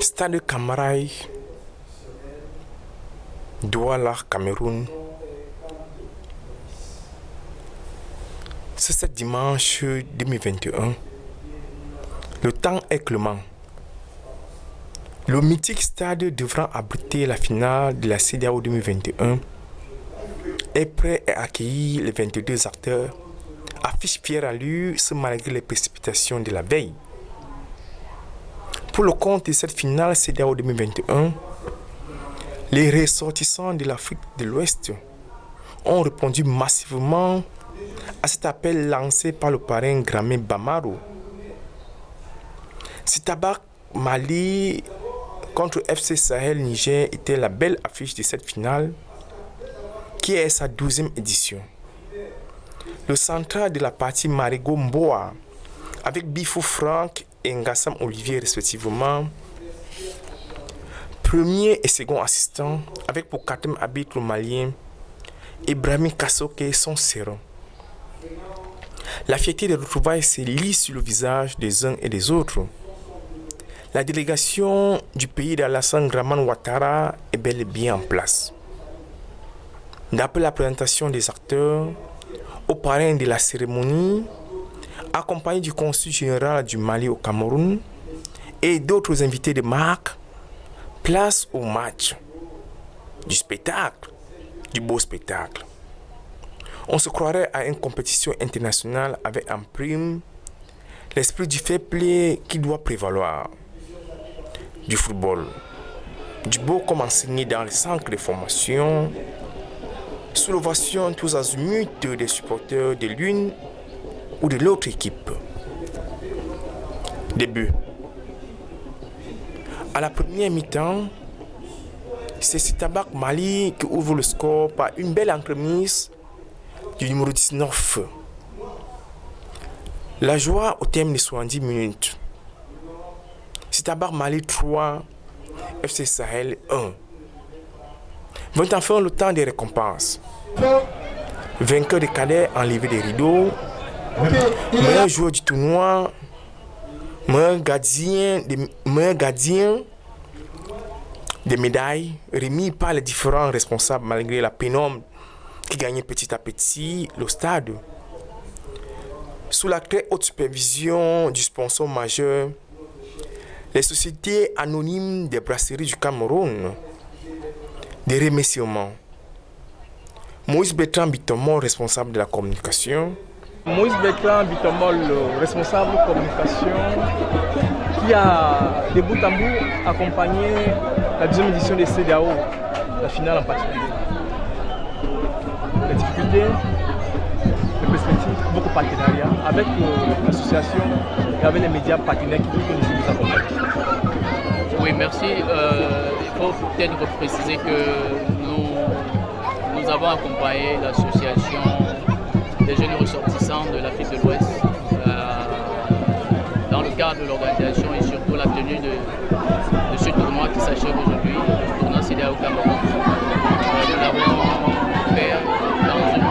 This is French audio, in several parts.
Stade Camaray, Douala, Cameroun. C'est ce dimanche 2021. Le temps est clément. Le mythique stade devra abriter la finale de la CEDEAO 2021 est prêt à accueillir les 22 acteurs, affiche fière allure, ce malgré les précipitations de la veille. Pour le compte de cette finale CEDEAO 2021, les ressortissants de l'Afrique de l'Ouest ont répondu massivement à cet appel lancé par le parrain Gramé Bamaro. Sitabar Mali contre FC Sahel Niger était la belle affiche de cette finale qui est sa 12e édition. Le central de la partie Marigo Mboa avec Bifou Franck et Ngassam Olivier respectivement, premier et second assistant avec pour quatrième arbitre malien Ibrahim Kassoke son sérum. La fierté des retrouvailles se lit sur le visage des uns et des autres. La délégation du pays d'Alassane Draman Ouattara est bel et bien en place. D'après la présentation des acteurs, au parrain de la cérémonie, accompagné du consul général du Mali au Cameroun et d'autres invités de marque, place au match, du spectacle, du beau spectacle. On se croirait à une compétition internationale avec en prime l'esprit du fair play qui doit prévaloir. Du football, du beau comme enseigné dans les centres de formation, sous l'ovation tous azimuts des supporters de l'une ou de l'autre équipe. Début. À la première mi-temps, c'est Sitabar Mali qui ouvre le score par une belle entremise du numéro 19. La joie au terme de 70 minutes. Sitabar Mali 3, FC Sahel 1. Vint enfin le temps des récompenses. Vainqueur des cadets enlevé des rideaux, meilleur joueur du tournoi, meilleur gardien des médailles remis par les différents responsables malgré la pénombre qui gagnait petit à petit le stade. Sous la très haute supervision du sponsor majeur, les sociétés anonymes des brasseries du Cameroun. Des remerciements. Moïse Bertrand Bitomol, responsable de la communication. Moïse Bertrand Bitomol, responsable de communication, qui a de bout en bout accompagné la deuxième édition des CEDEAO, la finale en particulier. Les difficultés, les perspectives, beaucoup de partenariats avec l'association et avec les médias partenaires qui nous accompagnent. Oui, merci. Il faut peut-être préciser que nous avons accompagné l'association des jeunes ressortissants de l'Afrique de l'Ouest dans le cadre de l'organisation et surtout la tenue de ce tournoi qui s'achève aujourd'hui, le tournoi CEDEAO au Cameroun. Nous l'avons fait dans une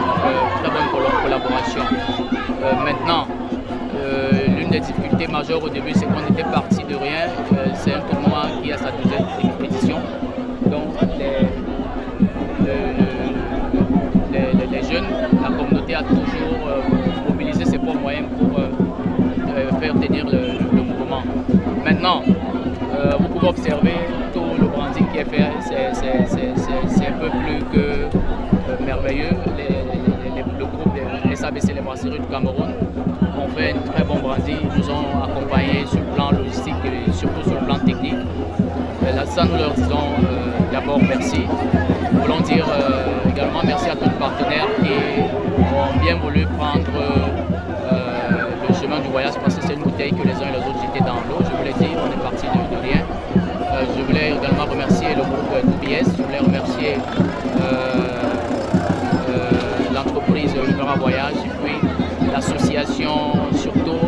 très bonne collaboration. Maintenant, l'une des difficultés majeures au début, c'est qu'on était parti de rien. C'est un tournoi qui a sa 12e édition. Donc les jeunes, la communauté a toujours mobilisé ses propres moyens pour faire tenir le mouvement. Maintenant, vous pouvez observer tout le branding qui est fait, c'est un peu plus que merveilleux. Le groupe des SABC, les brasseries du Cameroun, ont fait un très bon branding, ils nous ont accompagnés sur le plan logistique et surtout sur le plan technique. Là, ça, nous leur disons d'abord merci. Nous voulons dire également merci à tous les partenaires qui ont bien voulu prendre le chemin du voyage parce que c'est une bouteille que les uns et les autres jetaient dans l'eau. Je vous l'ai dit, on est parti de rien. Je voulais également remercier le groupe TBS, je voulais remercier l'entreprise Ultra Voyage et puis l'association surtout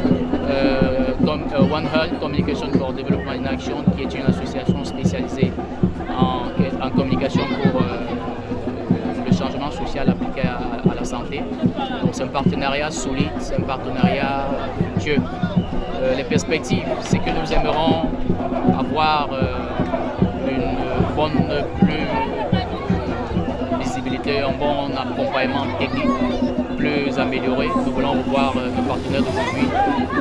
One Health Communication for Development in Action, qui est une association spécialisée en communication pour le changement social appliqué à la santé. Donc c'est un partenariat solide, c'est un partenariat fructueux. les perspectives, c'est que nous aimerons avoir une bonne visibilité, un bon accompagnement technique plus amélioré. Nous voulons revoir nos partenaires d'aujourd'hui.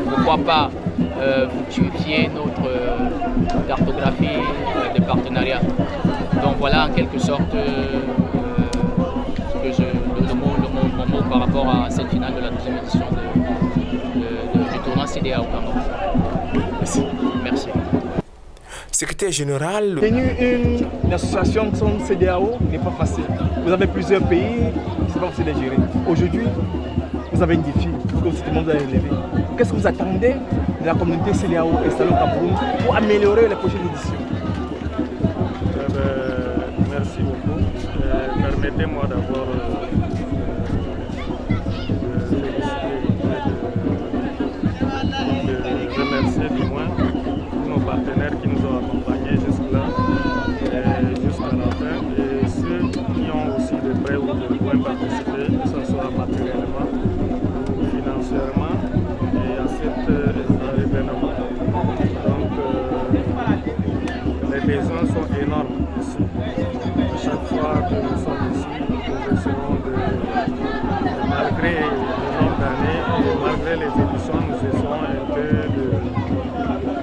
Pourquoi pas fructifier notre cartographie des partenariats. Donc voilà en quelque sorte mon mot par rapport à cette finale de la deuxième édition du tournoi CDA au Cameroun. Merci. Merci. Secrétaire général. Tenir une association comme CDAO n'est pas facile. Vous avez plusieurs pays, c'est pas facile de gérer. Aujourd'hui, vous avez un défi que tout le monde a relevé. Qu'est-ce que vous attendez de la communauté CDAO installée au Cameroun pour améliorer les prochaines éditions? Merci beaucoup. Permettez-moi d'abord de remercier du moins nos partenaires qui nous ont accompagnés jusque-là, jusqu'à la fin, et ceux qui ont aussi de près ou de loin participé, que ce soit matériellement ou financièrement, et à cet événement. Donc, les besoins sont énormes ici. Chaque fois que nous sommes ici, nous essayons malgré le nombre d'années et malgré les éditions, nous essayons un peu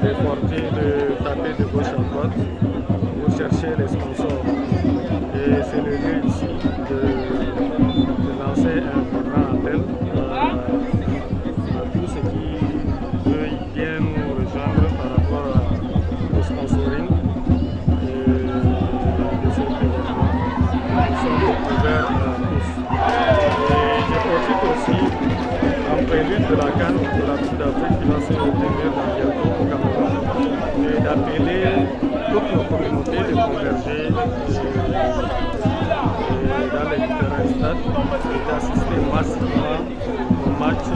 de porter, de taper de gauche à droite pour chercher les sponsors. Et c'est le lieu ici de lancer un grand appel à tous ceux qui veulent bien nous rejoindre par rapport au sponsoring. Ouvert à tous. Et je profite aussi, en prélude de la CAN, de la Coupe d'Afrique qui va se tenir dans bientôt au Cameroun, et d'appeler toutes nos communautés de converger dans les différents stades et d'assister massivement au match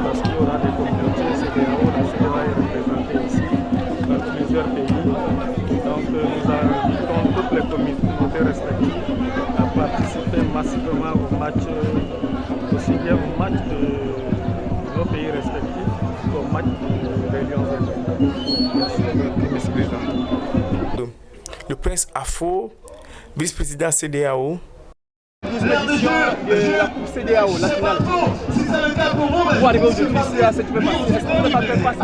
parce qu'il y aura des communautés CDAO, la CDAO est représentée ici dans plusieurs pays. Donc nous invitons toutes les communautés respectives à participer massivement au match, aussi bien au match de nos pays respectifs qu'au match des Lions et Merci. Merci, Président. Le prince Afo, vice-président CDAO. 12e édition de la Coupe CDAO, la finale. Pour arriver aujourd'hui, c'est assez peu facile. Est-ce que vous n'avez pas fait face à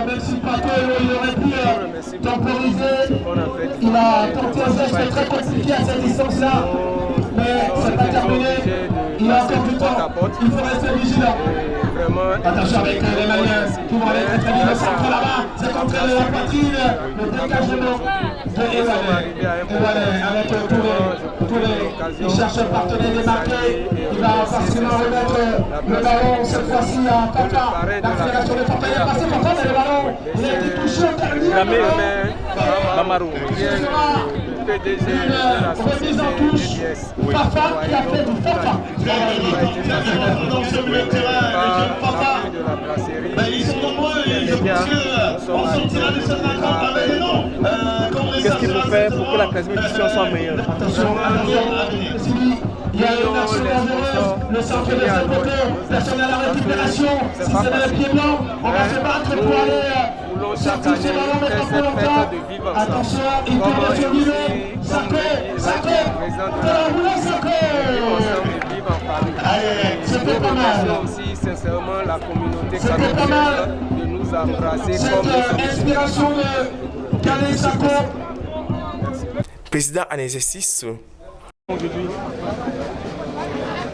même si Pato il aurait pu temporiser, il a tenté un geste très compliqué à cette distance-là, mais c'est pas terminé. Il a encore du temps, il faut rester vigilant. Attention avec les Maliens qui vont aller très bien, le centre là-bas, c'est contre la poitrine, le dégagement de Evalé avec tous les, il cherche un partenaire démarqué, il va facilement remettre le ballon cette fois-ci à Papa, l'accélération de Papa, il est passé Papa, mais le ballon, il a été touché au dernier Mamarou. Une remise en touche, Papa qui a fait du Papa. Dans ce milieu de terrain, Papa, ils sont nombreux, je pense qu'on sortira de cette rencontre avec les noms. Qu'est-ce qu'il faut faire pour que la 13e édition soit meilleure? Attention, il y a une action dangereuse, le centre de ce côté, personne à la récupération, si c'est dans les pieds blancs, on va se battre pour aller sortir ce ballon, mais pas pour longtemps. Attention, il peut bien survivre, Sacré, de la roulette Sacré. Allez, c'était pas mal. Aussi, sincèrement, la communauté C'était pas mal. de nous embrasser Cette inspiration de Calais Sacco. Président en exercice. Aujourd'hui,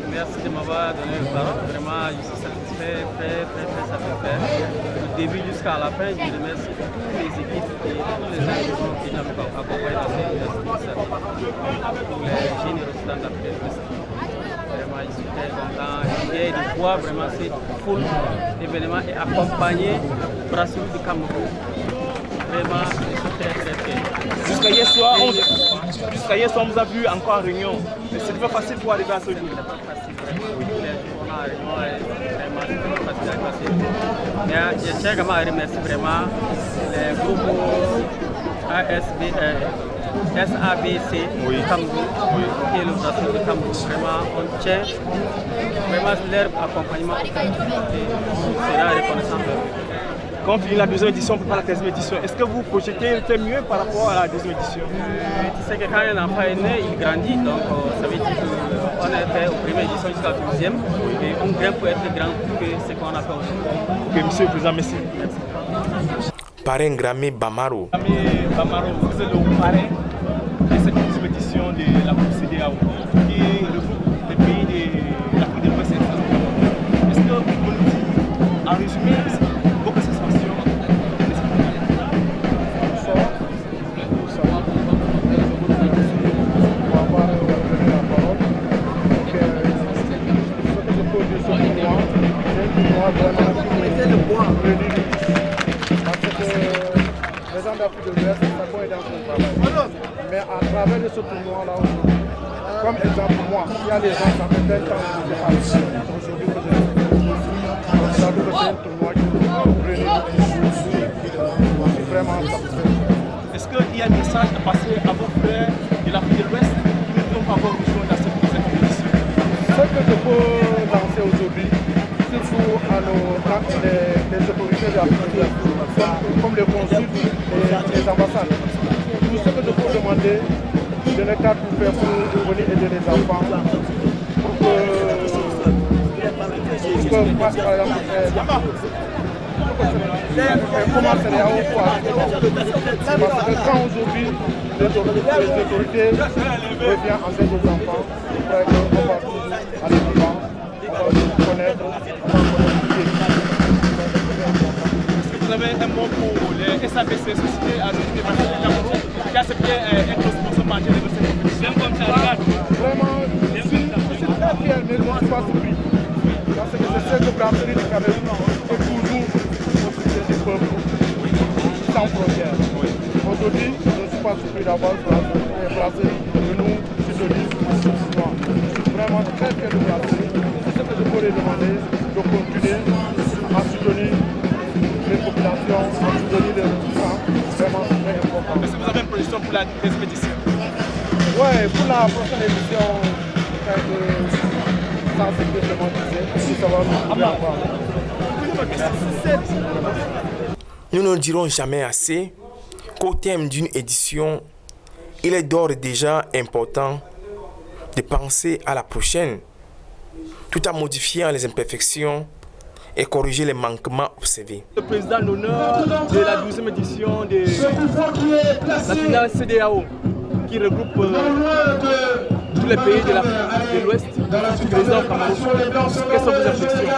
merci de m'avoir donné le parole. Vraiment, je suis satisfait, très satisfait. Du début jusqu'à la fin, je remercie toutes les équipes et tous les gens qui nous ont accompagnés dans cette initiative pour les générosités d'Afrique de l'Ouest. Vraiment, je suis très content et fier de voir vraiment cette foule événement et accompagner Brasserie du Cameroun. Vraiment, je suis très fier. jusqu'à hier soir, on vous a vu encore en réunion. Mais c'était pas facile pour arriver à ce jour. C'était pas facile. On a vraiment facile à passer. Mais je tiens également à remercier vraiment les groupes ASBR SABC Cameroun, qui est le bracelet de Cameroun. Vraiment, on tient vraiment leur accompagnement et on sera reconnaissant. Quand on finit la deuxième édition, on prépare la 13e édition. Est-ce que vous projetez faire mieux par rapport à la deuxième édition? Tu sais que quand un enfant est né, il grandit. Donc ça veut dire qu'on a fait aux premières éditions jusqu'à la 12e. Et on grimpe pour être grand que ce qu'on a fait aujourd'hui. Ok, monsieur le président, merci. Parrain Gramé Bamaro. Gramé Bamaro, vous êtes le parrain de cette 12e édition de la Coupe CEDEAO qui regroupe les pays de l'Afrique de l'Ouest. Est-ce que vous pouvez nous dire, en résumé, vos satisfactions? Les gens d'Afrique de l'Ouest, ça peut aider dans son travail. Mais à travers ce tournoi-là, comme exemple moi, il y a des gens, ça fait 20 ans que je ne sais pas ici. Aujourd'hui, je c'est un tournoi qui je suis vraiment satisfait. Est-ce qu'il y a un message à passer à vos frères de l'Afrique de l'Ouest qui ne peuvent pas avoir rejoint dans cette compétition? Ce que je peux lancer aujourd'hui, surtout à les autorités de l'Afrique de l'Ouest, comme les consuls et les ambassades. Tout ce que je peux demander, je n'ai qu'à tout faire pour venir aider les enfants, pour que par exemple, comment c'est là ou quoi. Parce que quand aujourd'hui les autorités reviennent en aide aux enfants, on va toujours aller vivant, on va nous connaître, on va connaître. Vous avez un mot pour les SABC, Société Anonyme des Bracelets de Cameroun, qui a accepté être sponsor majeur de cette compétition comme ça. Vraiment, je suis très fier, mais je ne suis pas surpris. Parce que je sais que le bracelet du Cameroun est toujours au soutien du peuple, sans frontières. Aujourd'hui, je ne suis pas surpris d'avoir le bracelet de nous, du Denis. Je suis vraiment très fier du bracelet. C'est ce que je pourrais demander, de continuer à soutenir les populations, à soutenir les résistants. Vraiment, c'est très important. Est-ce que vous avez une projection pour la 13e édition? Oui, pour la prochaine édition, sans simplement dire, ça va nous avoir. Nous ne dirons jamais assez qu'au terme d'une édition, il est d'ores et déjà important de penser à la prochaine, tout en modifiant les imperfections et corriger les manquements observés. Le président d'honneur de la 12e édition de la finale CEDEAO, qui regroupe tous les pays de l'Afrique de l'Ouest, président Cameroun. Quelles sont vos impressions?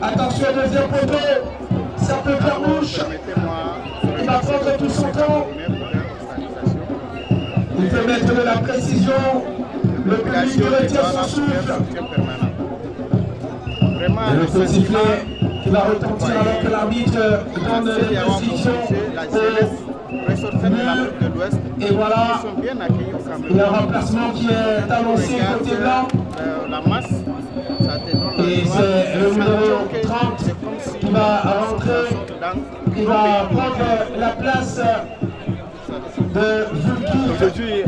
Attention, deuxième poteau, ça peut faire mouche. Il va prendre tout son temps. Il peut mettre de la précision. Le public retient son souffle. Et le feu sifflet qui va retentir alors que l'arbitre donne l'instruction ressortissants de l'Afrique de l'Ouest. Et voilà, ils sont bien accueillis au Cameroun. le remplacement qui est annoncé côté blanc. La masse, ça te donne et c'est le numéro 30 qui va rentrer, qui va prendre la place de Vulki. Aujourd'hui,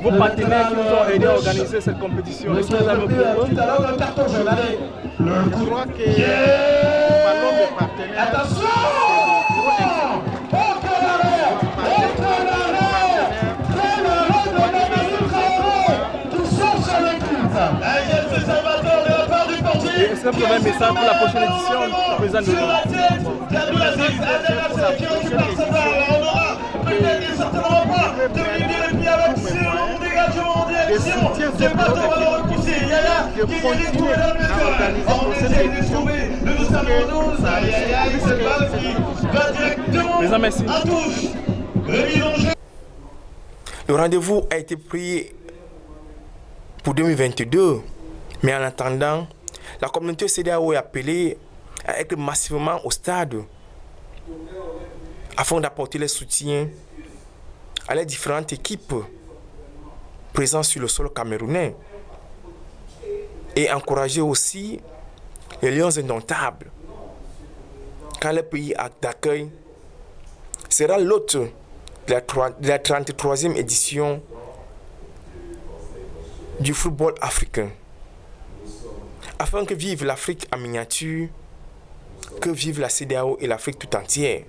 vos partenaires qui nous ont aidés à organiser cette compétition, est-ce que vous avez pour eux? Tout à l'heure, le carton jaune, allez. Je crois que parlons des partenaires. Attention! Est-ce que vous avez un message pour la prochaine édition, président de l'Union? Président, merci. Le rendez-vous a été pris pour 2022, mais en attendant, la communauté CEDEAO est appelée à être massivement au stade afin d'apporter le soutien à les différentes équipes présentes sur le sol camerounais et encourager aussi les Lions indomptables, car le pays d'accueil sera l'hôte de la 33e édition du football africain. Afin que vive l'Afrique en miniature, que vive la CEDEAO et l'Afrique tout entière.